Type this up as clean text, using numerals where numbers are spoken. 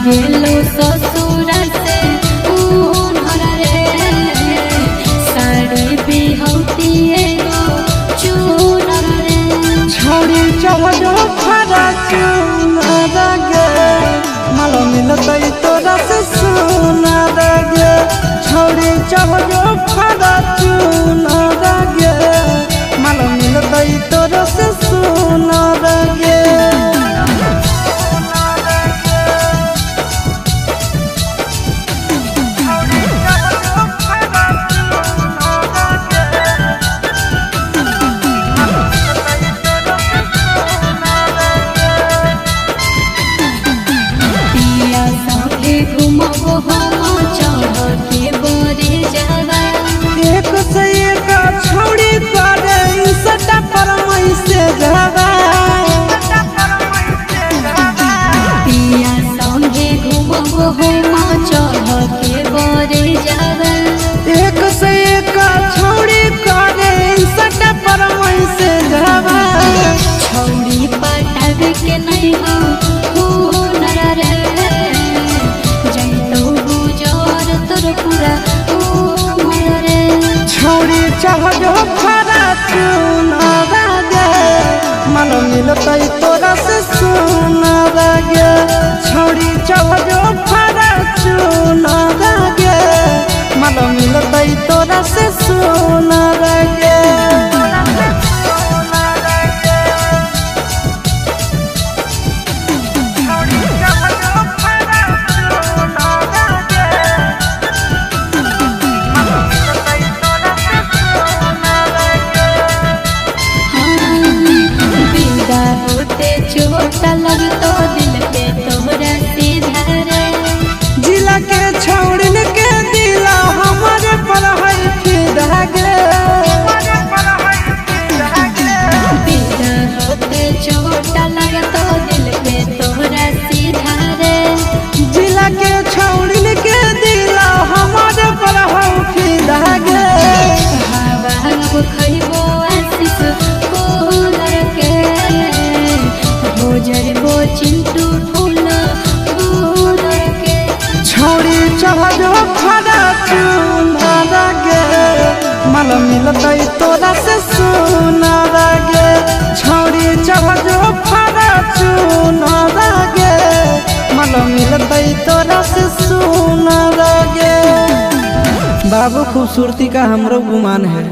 गेलो ससुर से उनहर रे साड़ी बिहौती एगो चूनर रे छोड़ी चढ़ो खरा चूनर गे माल मिलतै तोरा से सुनर गे छोड़ी चढ़ो खरा चूनर गे माल मिलतै तोरा से सुनर गे घुमबो हम चढ़ के बरे जावा एक से एक छोड़ी करे सटा पर मई से जावा पिया संगे घुमबो हम चढ़ के बरे जावा एक से एक छोड़ी करे सटा पर मई से जावा छौड़ी पटावे के नहीं हो हुनर रे जैतो गुजर तोर पूरा उमर रे छोड़ी चढ़ो खरा चूनर गे माल मिलतै तोरा से सुनर गे छोड़ी चढ़ो खरा चूनर गे माल मिलतै तोरा से सुनर गे चोट लगतो दिल पे तोहरा सीधा रे जिला के छौड़िन के दिला हमारे पर है फिदा गे बिना होते चोट लगतो दिल पे तोहरा सीधा रे जिला के छौड़िन के दिला हमारे पर है फिदा गे हवा खइबो आशीष कोलर के भोजरबो चिंटू फूल गुलर के छौड़ी चढ़ो खरा चूनर गे माल मिलतै तोरा से सुनर गे छौड़ी चढ़ो खरा चूनर गे माल मिलतै तोरा से सुनर गे बाबू खूबसूरती का हमरो गुमान है।